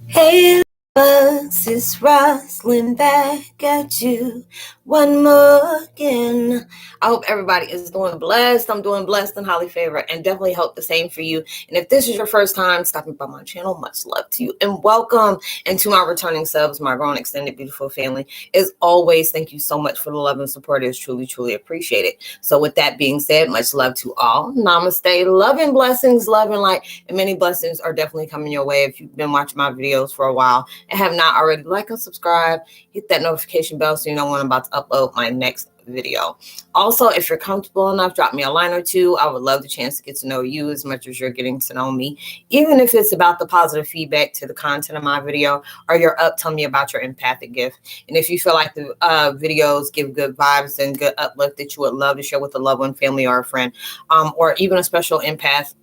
Hey, loves, it's Roslynn back at you one more again. I hope everybody is doing blessed. I'm doing blessed and highly favored, and definitely hope the same for you. And if this is your first time stopping by my channel, much love to you and welcome. And to my returning subs, my grown, extended, beautiful family, as always, thank you so much for the love and support. It is truly, truly appreciated. So with that being said, much love to all. Namaste. Love and blessings, love and light, and many blessings are definitely coming your way. If you've been watching my videos for a while and have not already, like and subscribe, hit that notification bell so you know when I'm about to upload my next video. Also, if you're comfortable enough, drop me a line or two. I would love the chance to get to know you as much as you're getting to know me, even if it's about the positive feedback to the content of my video, or you're up, tell me about your empathic gift. And if you feel like the videos give good vibes and good uplift that you would love to share with a loved one, family, or a friend, or even a special empath,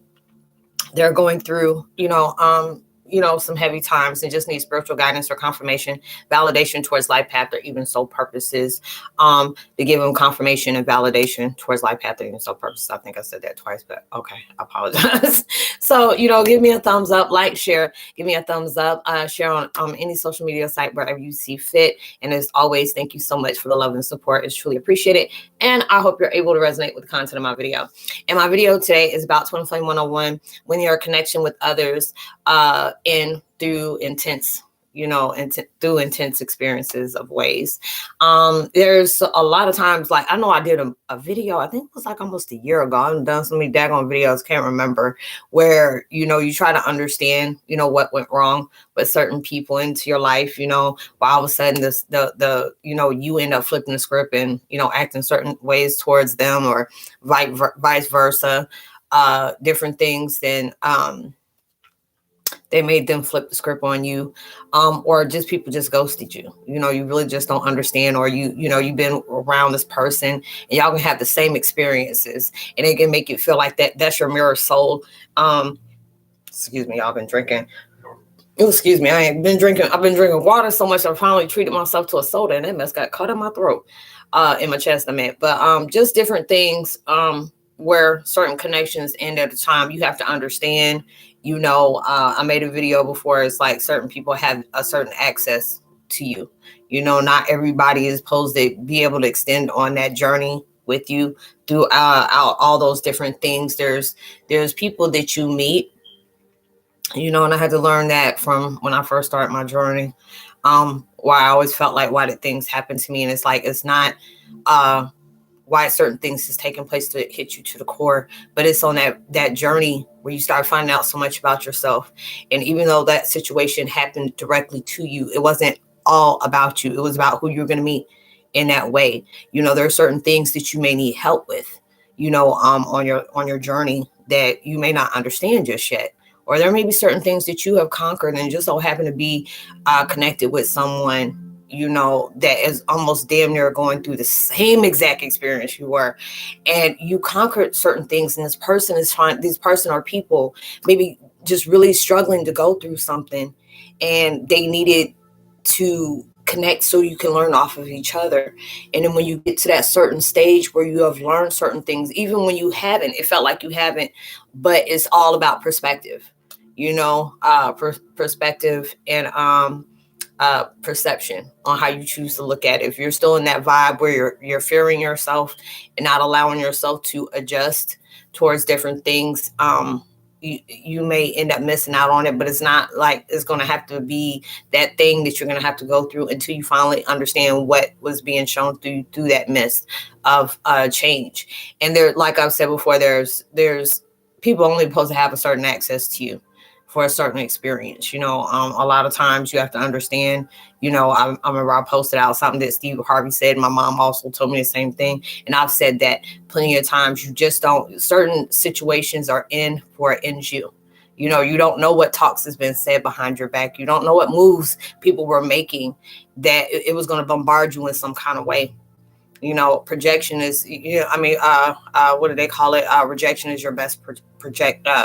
they're going through, some heavy times and just need spiritual guidance or confirmation, validation towards life path, or even soul purposes, to give them confirmation and validation towards life path or even soul purposes. I think I said that twice, but okay, I apologize. So, give me a thumbs up, like, share, give me a thumbs up, share on any social media site, wherever you see fit. And as always, thank you so much for the love and support. It's truly appreciated. And I hope you're able to resonate with the content of my video. And my video today is about Twin Flame 101, when your connection with others through intense experiences of ways. There's a lot of times, like, I know I did a video, I think it was like almost a year ago. I've done so many daggone videos, can't remember, where, you try to understand, what went wrong with certain people into your life, while all of a sudden you end up flipping the script and, acting certain ways towards them, or vice versa, different things. Then, they made them flip the script on you, or just people just ghosted you. You really just don't understand, or you've been around this person and y'all can have the same experiences, and it can make you feel like that's your mirror soul. Excuse me, y'all been drinking. Excuse me, I've been drinking water so much I finally treated myself to a soda, and that mess got caught in my throat, in my chest, I meant. But just different things, where certain connections end at a time. You have to understand, I made a video before. It's like certain people have a certain access to you. Not everybody is supposed to be able to extend on that journey with you through all those different things. There's people that you meet, and I had to learn that from when I first started my journey. Why I always felt like, why did things happen to me? And it's like, it's not why certain things is taking place to hit you to the core, but it's on that journey where you start finding out so much about yourself. And even though that situation happened directly to you, it wasn't all about you. It was about who you're going to meet in that way. There are certain things that you may need help with, on your journey, that you may not understand just yet. Or there may be certain things that you have conquered and just so happen to be connected with someone, that is almost damn near going through the same exact experience you were, and you conquered certain things. And this person or people maybe just really struggling to go through something, and they needed to connect so you can learn off of each other. And then when you get to that certain stage where you have learned certain things, even when you haven't, it felt like you haven't, but it's all about perspective, perspective and perception on how you choose to look at it. If you're still in that vibe where you're fearing yourself and not allowing yourself to adjust towards different things, you may end up missing out on it. But it's not like it's going to have to be that thing that you're going to have to go through until you finally understand what was being shown through that mist of change. And there, like I've said before, there's people only supposed to have a certain access to you for a certain experience. A lot of times you have to understand, I remember I posted out something that Steve Harvey said. My mom also told me the same thing. And I've said that plenty of times. You just don't, certain situations are in for it ends you. You don't know what talks has been said behind your back. You don't know what moves people were making that it was going to bombard you in some kind of way. Projection is, what do they call it? Rejection is your best protection.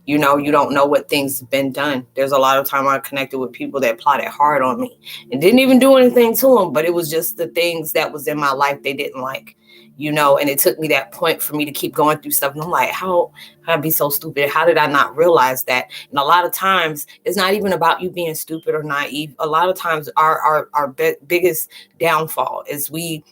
You don't know what things have been done. There's a lot of time I connected with people that plotted hard on me and didn't even do anything to them, but it was just the things that was in my life they didn't like. And it took me that point for me to keep going through stuff. And I'm like, how I be so stupid? How did I not realize that? And a lot of times it's not even about you being stupid or naive. A lot of times our biggest downfall is we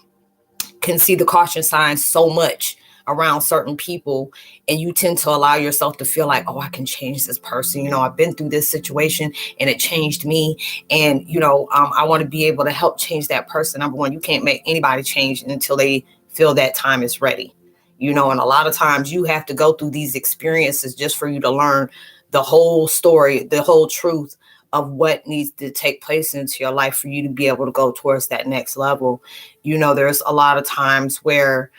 can see the caution signs so much around certain people, and you tend to allow yourself to feel like, oh, I can change this person. I've been through this situation and it changed me, and I want to be able to help change that person. Number one, you can't make anybody change until they feel that time is ready. And a lot of times you have to go through these experiences just for you to learn the whole story, the whole truth of what needs to take place into your life for you to be able to go towards that next level. There's a lot of times where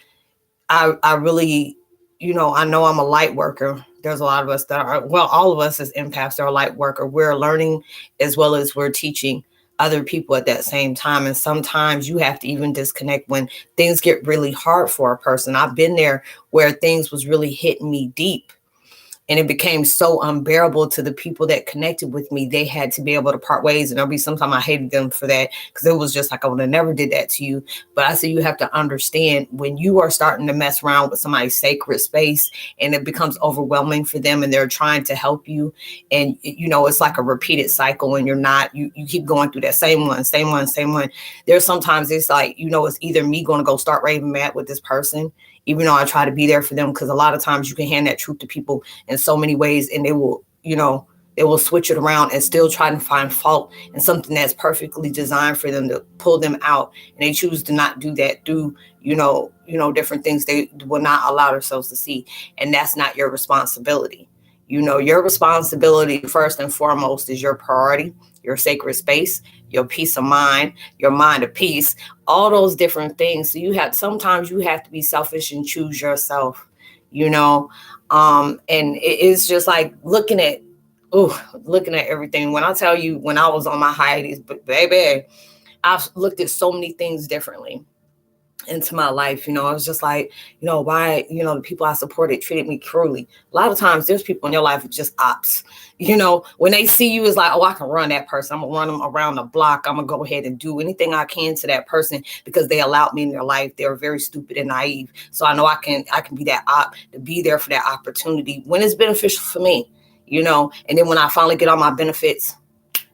I really, I know I'm a light worker. There's a lot of us that are, well, all of us as empaths are a light worker. We're learning as well as we're teaching other people at that same time. And sometimes you have to even disconnect when things get really hard for a person. I've been there where things was really hitting me deep. And it became so unbearable to the people that connected with me. They had to be able to part ways. And there'll be sometimes I hated them for that, because it was just like, I would have never did that to you. But I said, you have to understand, when you are starting to mess around with somebody's sacred space and it becomes overwhelming for them and they're trying to help you, and it's like a repeated cycle, and you keep going through that same one. There's sometimes it's like, it's either me going to go start raving mad with this person, even though I try to be there for them, because a lot of times you can hand that truth to people in so many ways, and they will switch it around and still try to find fault in something that's perfectly designed for them to pull them out, and they choose to not do that through different things they will not allow themselves to see, and that's not your responsibility. Your responsibility first and foremost is your priority, your sacred space, your peace of mind, your mind of peace, all those different things. So sometimes you have to be selfish and choose yourself, and it's just like looking at everything. When I tell you, when I was on my hiatus, but baby, I've looked at so many things differently into my life. I was just like, why, the people I supported treated me cruelly. A lot of times there's people in your life who just ops. When they see you, it's like, oh, I can run that person. I'm gonna run them around the block. I'm gonna go ahead and do anything I can to that person because they allowed me in their life. They were very stupid and naive. So I know I can be that op, to be there for that opportunity when it's beneficial for me, and then when I finally get all my benefits,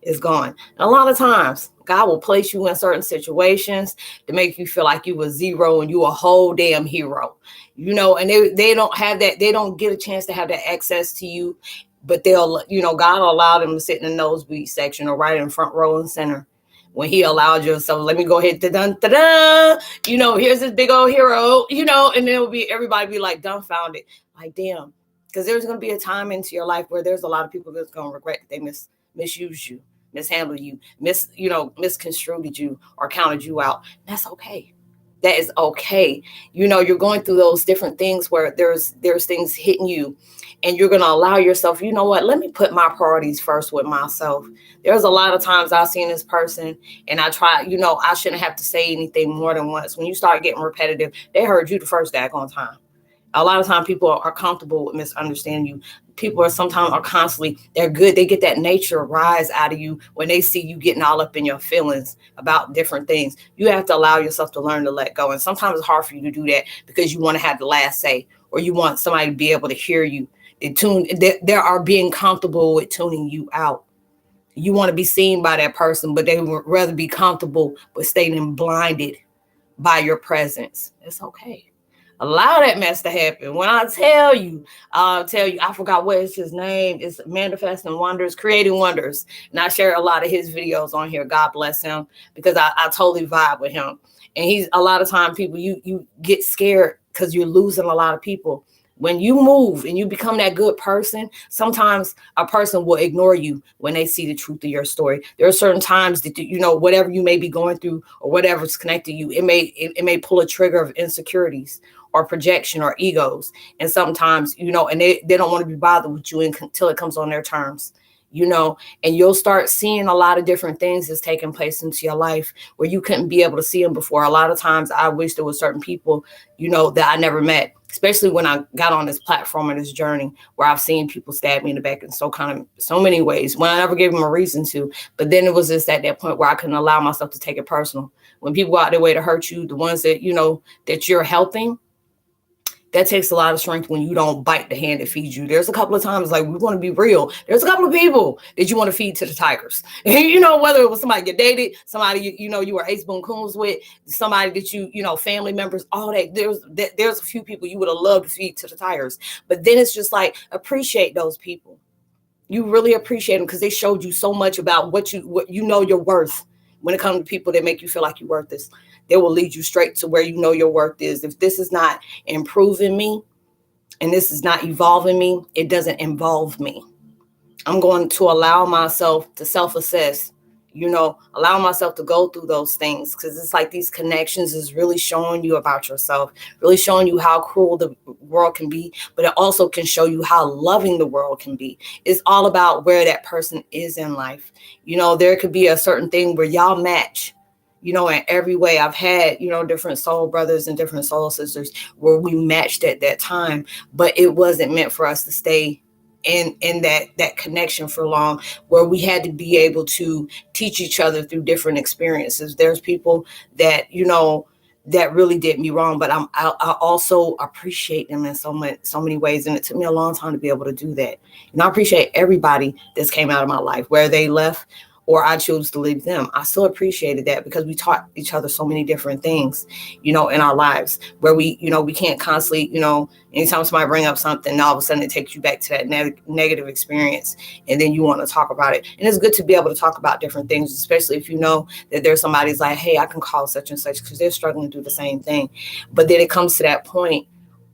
it's gone. And a lot of times God will place you in certain situations to make you feel like you were zero and you a whole damn hero, and they don't have that. They don't get a chance to have that access to you, but they'll, God will allow them to sit in the nosebleed section or right in front row and center. When he allowed you, so let me go ahead, here's this big old hero, and then everybody be like dumbfounded, like, damn, because there's going to be a time into your life where there's a lot of people that's going to regret that they misused you, mishandled you, misconstrued you, or counted you out. That's okay. That is okay. You're going through those different things where there's things hitting you, and you're going to allow yourself, let me put my priorities first with myself. There's a lot of times I've seen this person and I try, I shouldn't have to say anything more than once. When you start getting repetitive, they heard you the first daggone time. A lot of times people are comfortable with misunderstanding you. People are constantly, they're good. They get that nature rise out of you when they see you getting all up in your feelings about different things. You have to allow yourself to learn to let go. And sometimes it's hard for you to do that because you want to have the last say, or you want somebody to be able to hear you. They are being comfortable with tuning you out. You want to be seen by that person, but they would rather be comfortable with staying blinded by your presence. It's okay. Allow that mess to happen. When I'll tell you, I forgot what is his name. It's Manifesting Wonders, Creating Wonders. And I share a lot of his videos on here. God bless him, because I totally vibe with him. And he's, a lot of time people, you get scared because you're losing a lot of people. When you move and you become that good person, sometimes a person will ignore you when they see the truth of your story. There are certain times that, whatever you may be going through or whatever's connected to you, it may pull a trigger of insecurities or projection or egos. And sometimes, and they don't want to be bothered with you until it comes on their terms, and you'll start seeing a lot of different things that's taking place into your life where you couldn't be able to see them before. A lot of times I wish there were certain people, that I never met. especially when I got on this platform and this journey where I've seen people stab me in the back in so many ways when I never gave them a reason to. But then it was just at that point where I couldn't allow myself to take it personal. When people go out their way to hurt you, the ones that, that you're helping, that takes a lot of strength when you don't bite the hand that feeds you. There's a couple of times, like, we want to be real. There's a couple of people that you want to feed to the tigers. Whether it was somebody you dated, somebody, you were ace boon coons with, somebody that family members, all that. There's a few people you would have loved to feed to the tigers. But then it's just like, appreciate those people. You really appreciate them because they showed you so much about what you're worth. When it comes to people that make you feel like you're worth this, they will lead you straight to where your worth is. If this is not improving me and this is not evolving me, it doesn't involve me. I'm going to allow myself to self-assess, allow myself to go through those things, because it's like these connections is really showing you about yourself, really showing you how cruel the world can be, but it also can show you how loving the world can be. It's all about where that person is in life. There could be a certain thing where y'all match, in every way. I've had, different soul brothers and different soul sisters where we matched at that time, but it wasn't meant for us to stay in that connection for long, where we had to be able to teach each other through different experiences. There's people that, that really did me wrong, but I also appreciate them in so many ways. And it took me a long time to be able to do that. And I appreciate everybody that's came out of my life, where they left or I chose to leave them. I still appreciated that because we taught each other so many different things, in our lives, where we can't constantly, anytime somebody bring up something, all of a sudden it takes you back to that negative experience. And then you want to talk about it. And it's good to be able to talk about different things, especially if you know that there's somebody's like, hey, I can call such and such because they're struggling to do the same thing. But then it comes to that point,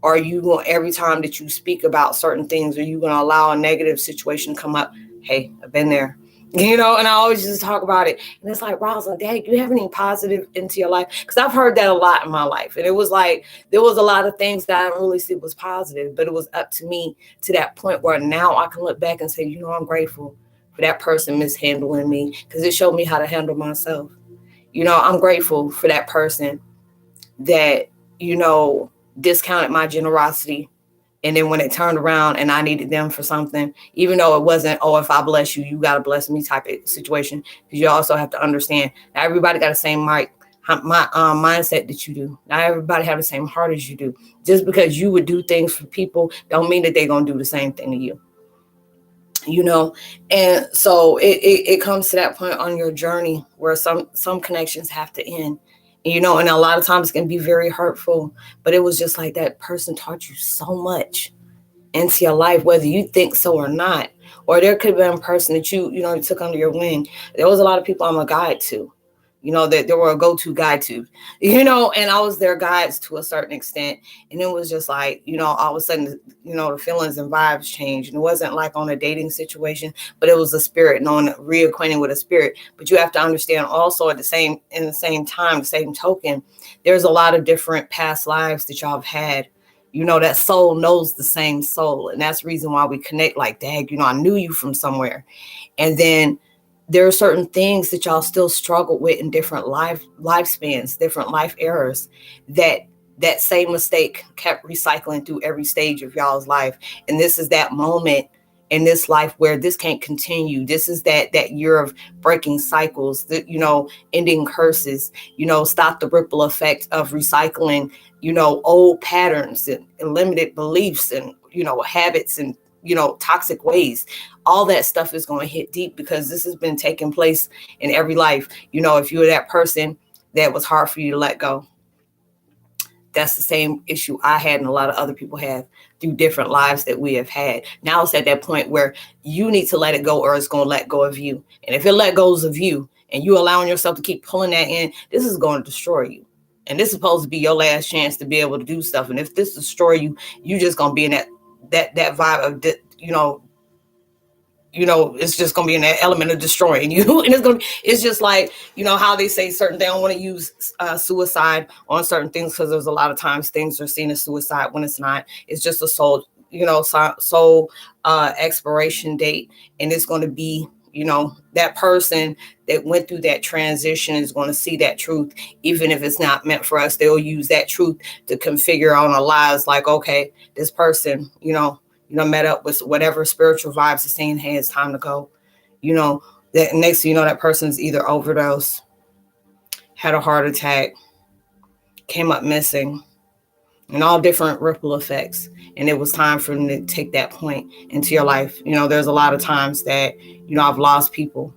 are you going, every time that you speak about certain things, are you going to allow a negative situation to come up? Hey, I've been there. And I always just talk about it. And it's like, Roslynn, Dad, you have any positive into your life? Because I've heard that a lot in my life. And it was like, there was a lot of things that I didn't really see was positive, but it was up to me to that point where now I can look back and say, I'm grateful for that person mishandling me, because it showed me how to handle myself. I'm grateful for that person that, discounted my generosity. And then when it turned around and I needed them for something, even though it wasn't, if I bless you, you got to bless me type of situation, because you also have to understand not everybody got the same mindset that you do. Not everybody have the same heart as you do. Just because you would do things for people don't mean that they're going to do the same thing to you. And so it comes to that point on your journey where some connections have to end. And a lot of times it can be very hurtful, but it was just like that person taught you so much into your life, whether you think so or not. Or there could have been a person that you took under your wing. There was a lot of people I'm a guide to, that there were a go-to guide to, and I was their guides to a certain extent. And it was just like, all of a sudden, the feelings and vibes changed. And it wasn't like on a dating situation, but it was a spirit, reacquainting with a spirit. But you have to understand also in the same time, the same token, there's a lot of different past lives that y'all have had. That soul knows the same soul. And that's the reason why we connect like, dang, I knew you from somewhere. And then there are certain things that y'all still struggle with in different lifespans, different life eras, that same mistake kept recycling through every stage of y'all's life. And this is that moment in this life where this can't continue. This is that year of breaking cycles, that, ending curses, stop the ripple effect of recycling, old patterns and limited beliefs and, habits and, toxic ways. All that stuff is going to hit deep because this has been taking place in every life. If you were that person that was hard for you to let go, that's the same issue I had and a lot of other people have through different lives that we have had. Now it's at that point where you need to let it go or it's going to let go of you. And if it let goes of you and you allowing yourself to keep pulling that in, this is going to destroy you. And this is supposed to be your last chance to be able to do stuff. And if this destroy you, you just going to be in that vibe of, it's just going to be in that element of destroying you. And it's just like, how they say certain, they don't want to use suicide on certain things, because there's a lot of times things are seen as suicide when it's not. It's just a soul, soul expiration date. And it's going to be, That person that went through that transition is going to see that truth. Even if it's not meant for us, they'll use that truth to configure on our lives. Like, okay, this person, met up with whatever spiritual vibes is saying, hey, it's time to go. That next thing you know, that person's either overdose, had a heart attack, came up missing, and all different ripple effects. And it was time for them to take that point into your life. There's a lot of times that, I've lost people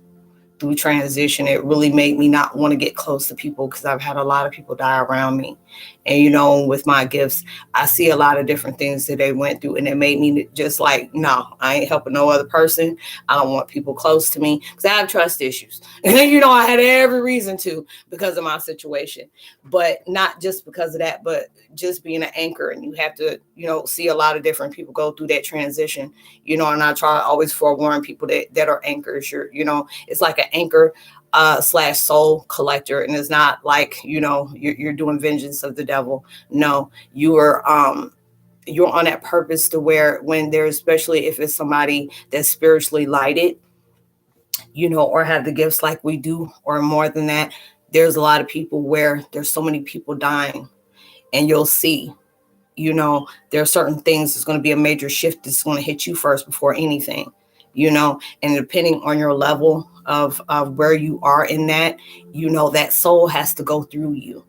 through transition. It really made me not want to get close to people because I've had a lot of people die around me. And, with my gifts, I see a lot of different things that they went through, and it made me just like, no, I ain't helping no other person. I don't want people close to me because I have trust issues. And, I had every reason to because of my situation, but not just because of that, but just being an anchor. And you have to, see a lot of different people go through that transition, and I try to always forewarn people that are anchors. It's like an anchor / soul collector. And it's not like, you're doing vengeance of the devil. No, you're on that purpose to where when there's, especially if it's somebody that's spiritually lighted, or have the gifts like we do, or more than that, there's a lot of people where there's so many people dying, and you'll see, there are certain things that's going to be a major shift that's going to hit you first before anything, and depending on your level of where you are in that, that soul has to go through you.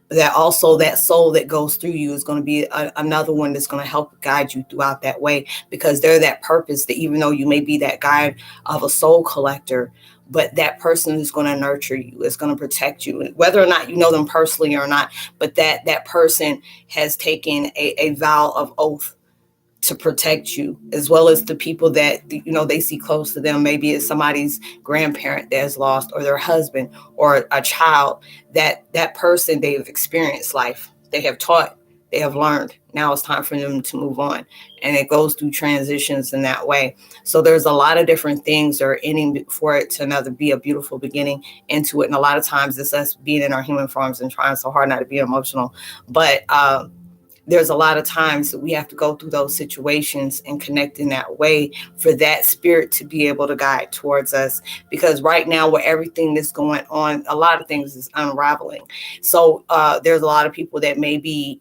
That also, that soul that goes through you is going to be another one that's going to help guide you throughout that way, because they're that purpose that even though you may be that guide of a soul collector, but that person is going to nurture you, is going to protect you, whether or not you know them personally or not. But that person has taken a vow of oath to protect you, as well as the people that, they see close to them. Maybe it's somebody's grandparent that's lost, or their husband, or a child. That person, they've experienced life. They have taught, they have learned. Now it's time for them to move on. And it goes through transitions in that way. So there's a lot of different things that are ending for it to be a beautiful beginning into it. And a lot of times it's us being in our human forms and trying so hard not to be emotional. But there's a lot of times that we have to go through those situations and connect in that way for that spirit to be able to guide towards us. Because right now, with everything that's going on, a lot of things is unraveling. So there's a lot of people that may be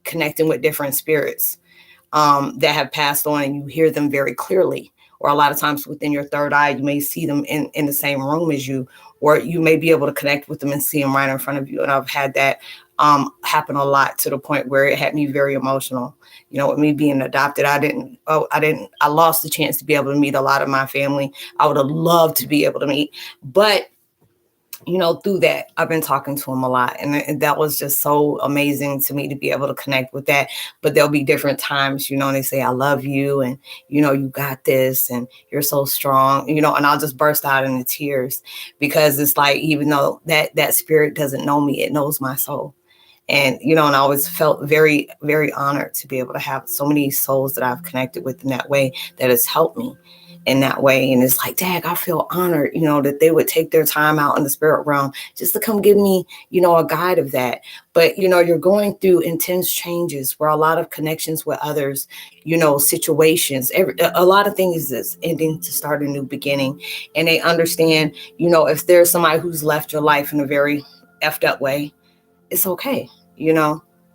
connecting with different spirits that have passed on, and you hear them very clearly. Or a lot of times within your third eye, you may see them in the same room as you, or you may be able to connect with them and see them right in front of you. And I've had that happen a lot, to the point where it had me very emotional. With me being adopted, I lost the chance to be able to meet a lot of my family. I would have loved to be able to meet, but through that, I've been talking to them a lot. And that was just so amazing to me to be able to connect with that. But there'll be different times, and they say, I love you. And, you got this, and you're so strong, and I'll just burst out into tears, because it's like, even though that spirit doesn't know me, it knows my soul. And, and I always felt very, very honored to be able to have so many souls that I've connected with in that way, that has helped me in that way. And it's like, dang, I feel honored, that they would take their time out in the spirit realm just to come give me, a guide of that. But, you're going through intense changes where a lot of connections with others, situations, a lot of things is ending to start a new beginning. And they understand, if there's somebody who's left your life in a very effed up way, it's okay.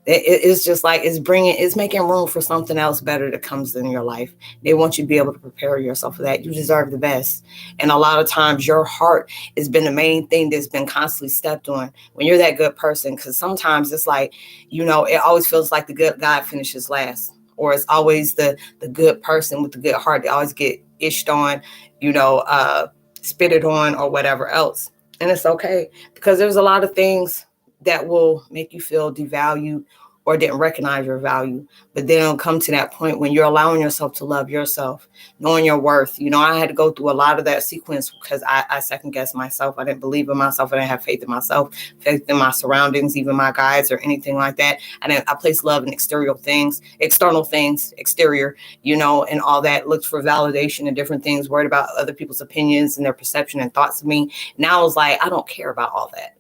It's just like, it's making room for something else better that comes in your life. They want you to be able to prepare yourself for that. You deserve the best. And a lot of times your heart has been the main thing that's been constantly stepped on when you're that good person. Because sometimes it's like, it always feels like the good guy finishes last, or it's always the good person with the good heart. They always get ished on, spitted on, or whatever else. And it's okay, because there's a lot of things that will make you feel devalued or didn't recognize your value. But then it'll come to that point when you're allowing yourself to love yourself, knowing your worth. I had to go through a lot of that sequence because I second guessed myself. I didn't believe in myself. I didn't have faith in myself, faith in my surroundings, even my guides or anything like that. I placed love in external things, exterior, and all that. Looked for validation and different things, worried about other people's opinions and their perception and thoughts of me. Now I was like, I don't care about all that.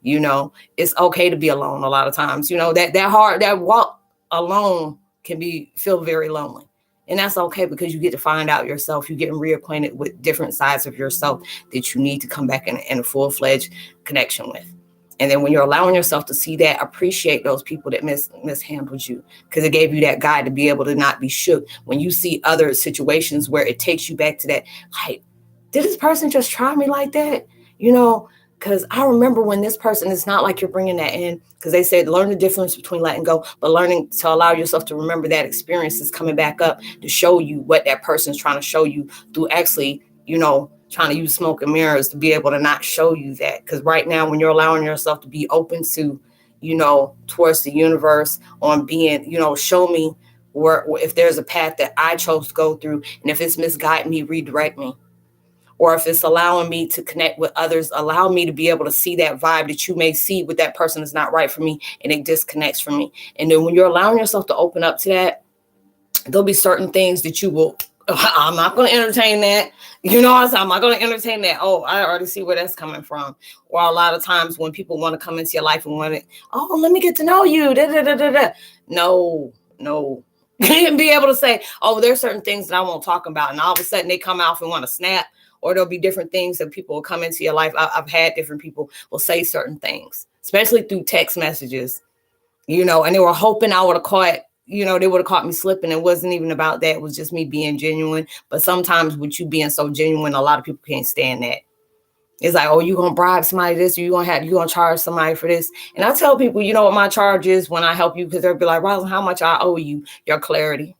It's okay to be alone a lot of times. That walk alone can feel very lonely. And that's okay, because you get to find out yourself. You're getting reacquainted with different sides of yourself that you need to come back in a full-fledged connection with. And then when you're allowing yourself to see that, appreciate those people that mishandled you, because it gave you that guide to be able to not be shook when you see other situations where it takes you back to that, like, did this person just try me like that? Because I remember when this person, it's not like you're bringing that in, because they said learn the difference between letting go, but learning to allow yourself to remember that experience is coming back up to show you what that person's trying to show you through actually, trying to use smoke and mirrors to be able to not show you that. Because right now, when you're allowing yourself to be open to, towards the universe on being, show me where if there's a path that I chose to go through, and if it's misguide me, redirect me. Or if it's allowing me to connect with others, allow me to be able to see that vibe that you may see with that person is not right for me, and it disconnects from me. And then when you're allowing yourself to open up to that, there'll be certain things that you will, I'm not going to entertain that. I'm not going to entertain that. Oh, I already see where that's coming from. Or a lot of times when people want to come into your life and want to, oh, let me get to know you. Da, da, da, da, da. No. And be able to say, oh, there's certain things that I won't talk about. And all of a sudden they come out and want to snap. Or there'll be different things that people will come into your life. I've had different people will say certain things, especially through text messages, and they were hoping I would have caught, they would have caught me slipping. It wasn't even about that. It was just me being genuine. But sometimes with you being so genuine, a lot of people can't stand that. It's like, oh, you going to bribe somebody this, or you going to charge somebody for this. And I tell people, what my charge is when I help you, because they'll be like, Roslynn, how much I owe you? Your clarity.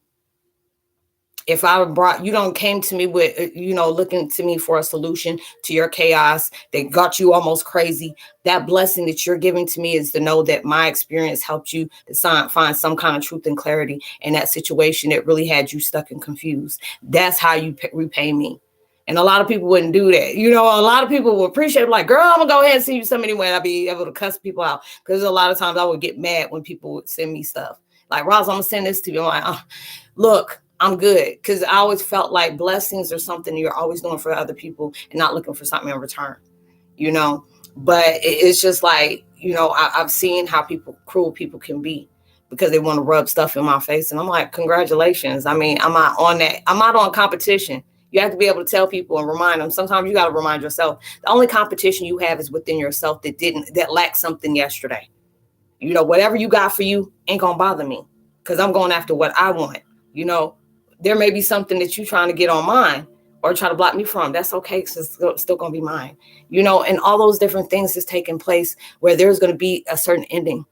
If I brought, you don't came to me with, looking to me for a solution to your chaos that got you almost crazy, that blessing that you're giving to me is to know that my experience helped you to find some kind of truth and clarity in that situation that really had you stuck and confused. That's how you repay me. And a lot of people wouldn't do that. A lot of people would appreciate it, like, girl, I'm going to go ahead and send you some anyway. And I'll be able to cuss people out, because a lot of times I would get mad when people would send me stuff. Like, Roz, I'm going to send this to you. I'm like, look, I'm good, because I always felt like blessings are something you're always doing for other people and not looking for something in return, But it's just like, I've seen how cruel people can be, because they want to rub stuff in my face. And I'm like, congratulations. I mean, I'm not on competition. You have to be able to tell people and remind them. Sometimes you got to remind yourself. The only competition you have is within yourself that lacked something yesterday. Whatever you got for you ain't going to bother me, because I'm going after what I want. There may be something that you're trying to get on mine or try to block me from. That's okay, because it's still going to be mine. And all those different things is taking place where there's going to be a certain ending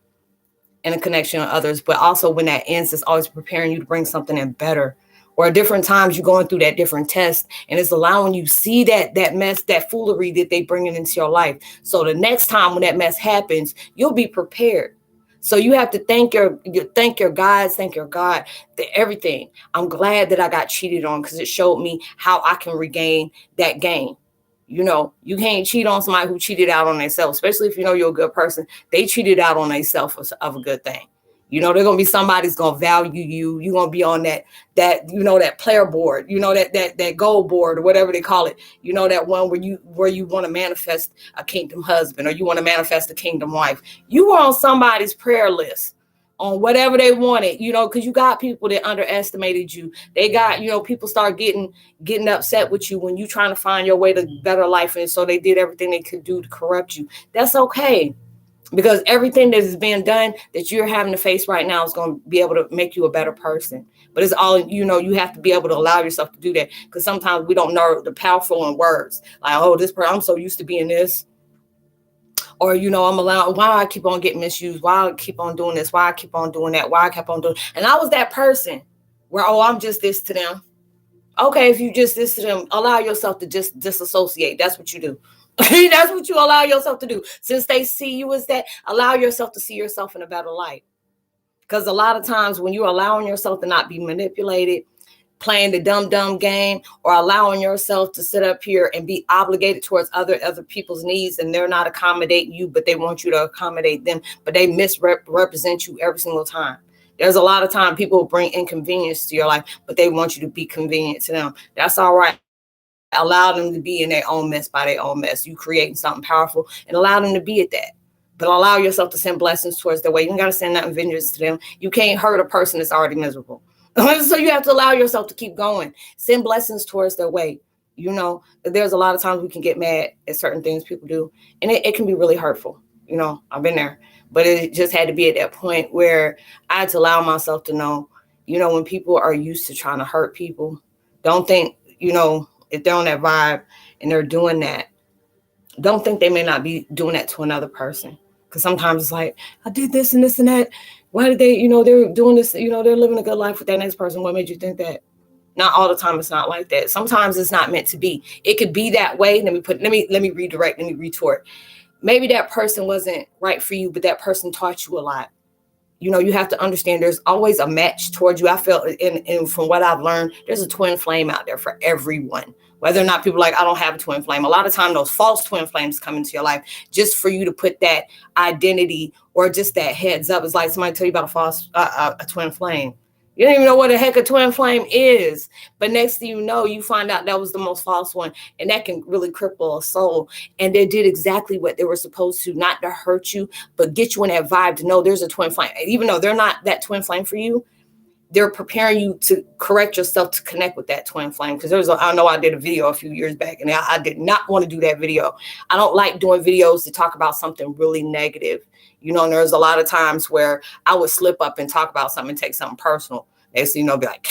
and a connection with others. But also when that ends, it's always preparing you to bring something in better. Or at different times you're going through that different test, and it's allowing you see that mess, that foolery that they bringing into your life. So the next time when that mess happens, you'll be prepared. So you have to thank your guides, thank your God, everything. I'm glad that I got cheated on, because it showed me how I can regain that gain. You can't cheat on somebody who cheated out on themselves, especially if you're a good person. They cheated out on themselves of a good thing. They're going to be somebody's going to value you. You're going to be on that player board, that goal board, or whatever they call it. That one where you want to manifest a kingdom husband, or you want to manifest a kingdom wife. You were on somebody's prayer list on whatever they wanted, because you got people that underestimated you. They got, people start getting upset with you when you trying to find your way to better life. And so they did everything they could do to corrupt you. That's okay. Because everything that is being done that you're having to face right now is going to be able to make you a better person. But it's all, you have to be able to allow yourself to do that. Because sometimes we don't know the powerful in words. Like, oh, this person, I'm so used to being this. Or, I'm allowed, why I keep on getting misused? Why I keep on doing this? Why I keep on doing that? Why I kept on doing. And I was that person where, oh, I'm just this to them. Okay, if you just this to them, allow yourself to just disassociate. That's what you do. That's what you allow yourself to do. Since they see you as that, allow yourself to see yourself in a better light. Because a lot of times when you're allowing yourself to not be manipulated, playing the dumb game, or allowing yourself to sit up here and be obligated towards other people's needs, and they're not accommodating you, but they want you to accommodate them, but they misrepresent you every single time. There's a lot of time people bring inconvenience to your life, but they want you to be convenient to them. That's all right. Allow them to be in their own mess by their own mess. You creating something powerful, and allow them to be at that. But allow yourself to send blessings towards their way. You don't got to send nothing vengeance to them. You can't hurt a person that's already miserable. So you have to allow yourself to keep going. Send blessings towards their way. There's a lot of times we can get mad at certain things people do, and it can be really hurtful. I've been there, but it just had to be at that point where I had to allow myself to know, when people are used to trying to hurt people, don't think, if they're on that vibe and they're doing that, don't think they may not be doing that to another person. Because sometimes it's like, I did this and this and that. Why did they, they're doing this, they're living a good life with that next person. What made you think that? Not all the time. It's not like that. Sometimes it's not meant to be. It could be that way. Let me redirect, let me retort. Maybe that person wasn't right for you, but that person taught you a lot. You have to understand there's always a match towards you. I felt, and from what I've learned, there's a twin flame out there for everyone. Whether or not people are like, I don't have a twin flame. A lot of time those false twin flames come into your life just for you to put that identity or just that heads up. It's like somebody tell you about a twin flame. You don't even know what the heck a twin flame is. But next thing you know, you find out that was the most false one. And that can really cripple a soul. And they did exactly what they were supposed to, not to hurt you, but get you in that vibe to know there's a twin flame. Even though they're not that twin flame for you, they're preparing you to correct yourself to connect with that twin flame. Because I know I did a video a few years back, and I did not want to do that video. I don't like doing videos to talk about something really negative. And there's a lot of times where I would slip up and talk about something and take something personal. Be like,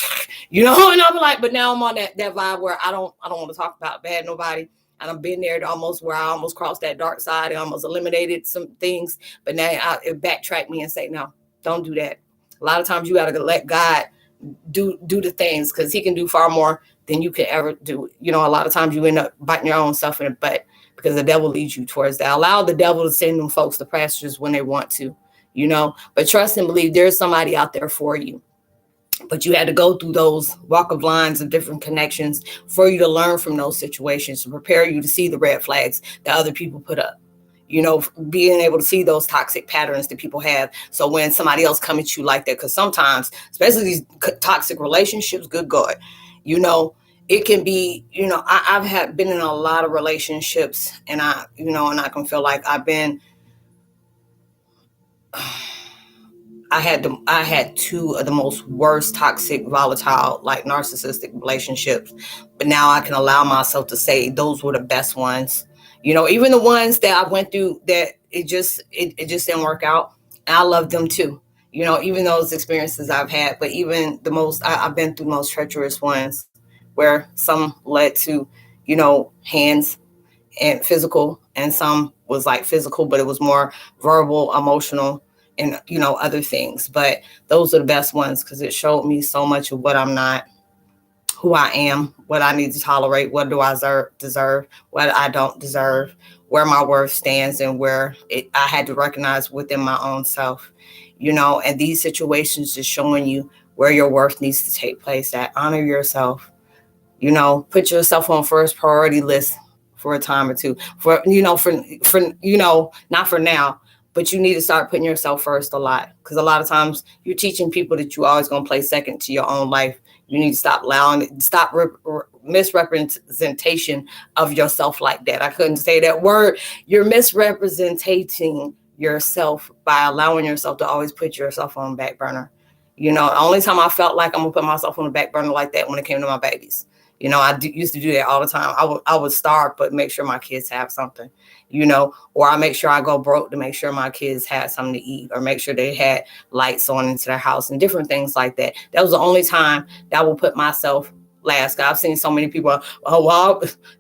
and I'll be like, but now I'm on that vibe where I don't want to talk about bad nobody. And I've been there almost where I almost crossed that dark side and almost eliminated some things. But now it backtracked me and say, no, don't do that. A lot of times you got to let God do the things, because he can do far more than you can ever do. A lot of times you end up biting your own self in the butt because the devil leads you towards that. Allow the devil to send them folks to pastures when they want to, but trust and believe there's somebody out there for you. But you had to go through those walk of lines of different connections for you to learn from those situations, to prepare you to see the red flags that other people put up. Being able to see those toxic patterns that people have. So when somebody else comes at you like that, because sometimes, especially these toxic relationships, good God, it can be, I've been in a lot of relationships, and I can feel like I had two of the most worst toxic, volatile, like narcissistic relationships. But now I can allow myself to say those were the best ones. Even the ones that I went through that it just didn't work out. And I love them too. Even those experiences I've had, but even I've been through the most treacherous ones where some led to, hands and physical, and some was like physical, but it was more verbal, emotional, and other things. But those are the best ones because it showed me so much of what I'm not, who I am, what I need to tolerate, what do I deserve, what I don't deserve, where my worth stands, and where I had to recognize within my own self. And these situations just showing you where your worth needs to take place. That honor yourself. Put yourself on first priority list for a time or two. For not for now, but you need to start putting yourself first a lot, because a lot of times you're teaching people that you're always going to play second to your own life. You need to stop misrepresentation of yourself like that. I couldn't say that word. You're misrepresenting yourself by allowing yourself to always put yourself on the back burner. The only time I felt like I'm going to put myself on the back burner like that when it came to my babies. Used to do that all the time. I would starve, but make sure my kids have something, or I make sure I go broke to make sure my kids had something to eat, or make sure they had lights on into their house and different things like that. That was the only time that I would put myself last. I've seen so many people,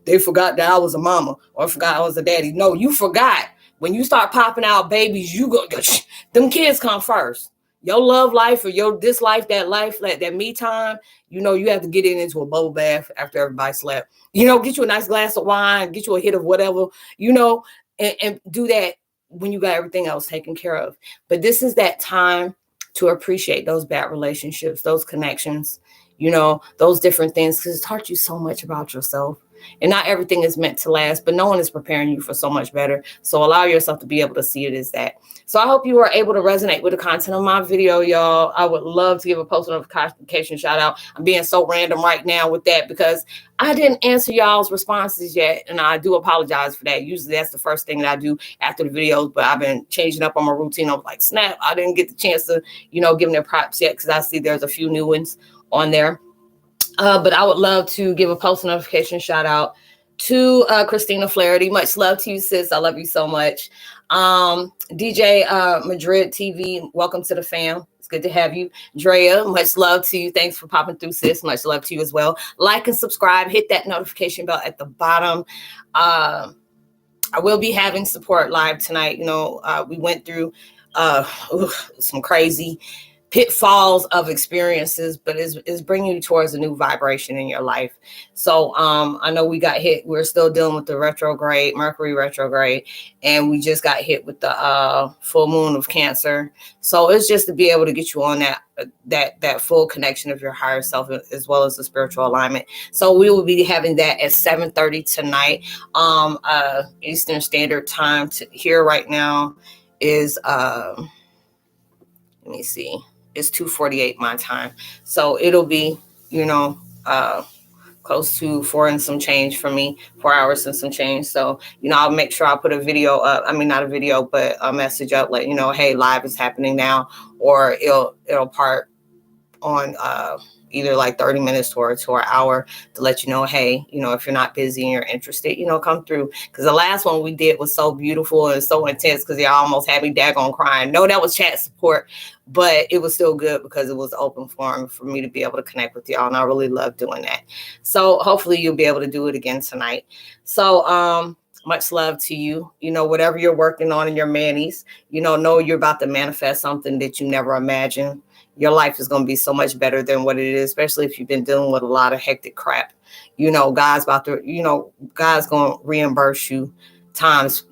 they forgot that I was a mama, or forgot I was a daddy. No, you forgot. When you start popping out babies, them kids come first. Your love life or your this life, that me time, you have to get into a bubble bath after everybody slept. Get you a nice glass of wine, get you a hit of whatever, and do that when you got everything else taken care of. But this is that time to appreciate those bad relationships, those connections, those different things, because it taught you so much about yourself. And not everything is meant to last, but no one is preparing you for so much better. So allow yourself to be able to see it as that. So I hope you were able to resonate with the content of my video, y'all. I would love to give a post notification shout out. I'm being so random right now with that because I didn't answer y'all's responses yet, and I do apologize for that. Usually that's the first thing that I do after the videos, but I've been changing up on my routine. I was like, snap, I didn't get the chance to, give them their props yet because I see there's a few new ones on there. But I would love to give a post notification shout out to Christina Flaherty. Much love to you, sis. I love you so much. DJ Madrid TV, welcome to the fam. It's good to have you. Drea, much love to you. Thanks for popping through, sis. Much love to you as well. Like and subscribe. Hit that notification bell at the bottom. I will be having support live tonight. We went through some crazy pitfalls of experiences, but is bringing you towards a new vibration in your life. So I know we got hit. We're still dealing with the retrograde, Mercury retrograde, and we just got hit with the full moon of Cancer. So it's just to be able to get you on that full connection of your higher self, as well as the spiritual alignment. So we will be having that at 7:30 tonight, Eastern Standard Time. Here right now is let me see. It's 2:48 my time. So it'll be, close to 4 and some change for me, 4 hours and some change. So, I'll make sure I put a video up. I mean, not a video, but a message up, let you know, hey, live is happening now, or it'll part on either like 30 minutes to an hour to let you know, hey, if you're not busy and you're interested, come through. Because the last one we did was so beautiful and so intense because y'all almost had me daggone crying. No, that was chat support, but it was still good because it was open forum for me to be able to connect with y'all. And I really love doing that. So hopefully you'll be able to do it again tonight. So much love to you. Whatever you're working on in your manis, know you're about to manifest something that you never imagined. Your life is going to be so much better than what it is, especially if you've been dealing with a lot of hectic crap. God's God's going to reimburse you times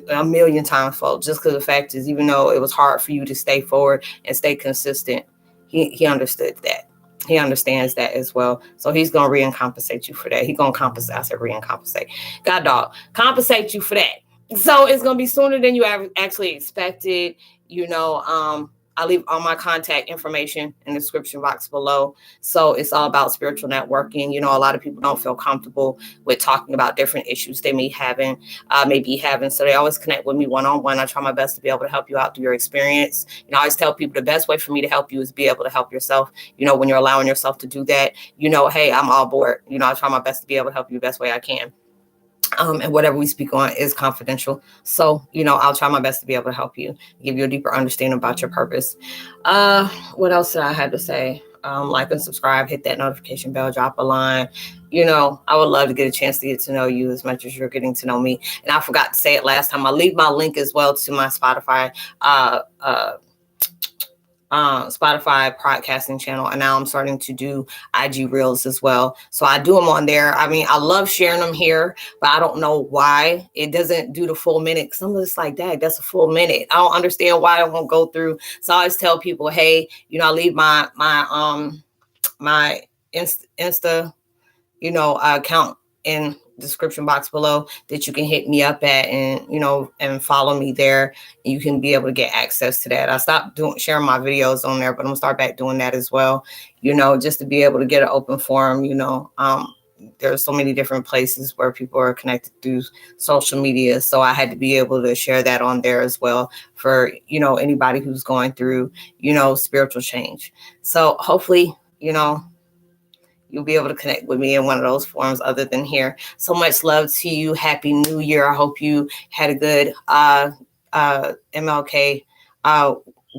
a million times fold, just because the fact is, even though it was hard for you to stay forward and stay consistent, he understood that. He understands that as well. So he's going to re-compensate you for that. He's going to compensate. I said re-compensate. God dog, compensate you for that. So it's going to be sooner than you actually expected. I'll leave all my contact information in the description box below. So it's all about spiritual networking. A lot of people don't feel comfortable with talking about different issues they may be having. So they always connect with me one-on-one. I try my best to be able to help you out through your experience. I always tell people the best way for me to help you is be able to help yourself. When you're allowing yourself to do that, hey, I'm all aboard. I try my best to be able to help you the best way I can. And whatever we speak on is confidential. So, I'll try my best to be able to help you, give you a deeper understanding about your purpose. What else did I have to say? Like and subscribe, hit that notification bell, drop a line. I would love to get a chance to get to know you as much as you're getting to know me. And I forgot to say it last time. I'll leave my link as well to my Spotify podcasting channel, and now I'm starting to do IG reels as well. So I do them on there. I mean, I love sharing them here, but I don't know why it doesn't do the full minute. Some of it's like, dang, that's a full minute. I don't understand why it won't go through. So I always tell people, hey, I leave my Insta account in description box below that you can hit me up at and follow me there. You can be able to get access to that. I stopped sharing my videos on there, but I'm gonna start back doing that as well, just to be able to get an open forum. There's so many different places where people are connected through social media. So I had to be able to share that on there as well for, anybody who's going through, spiritual change. So hopefully, you'll be able to connect with me in one of those forums other than here. So much love to you. Happy New Year. I hope you had a good MLK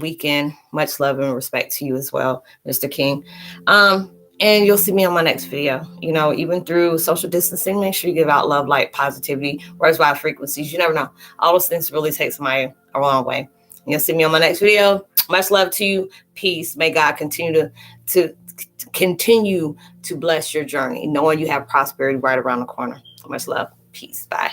weekend. Much love and respect to you as well, Mr. King. And you'll see me on my next video. Even through social distancing, make sure you give out love, light, positivity, words, vibe, frequencies. You never know. All those things really take somebody a long way. You'll see me on my next video. Much love to you. Peace. May God continue to bless your journey, knowing you have prosperity right around the corner. Much love. Peace. Bye.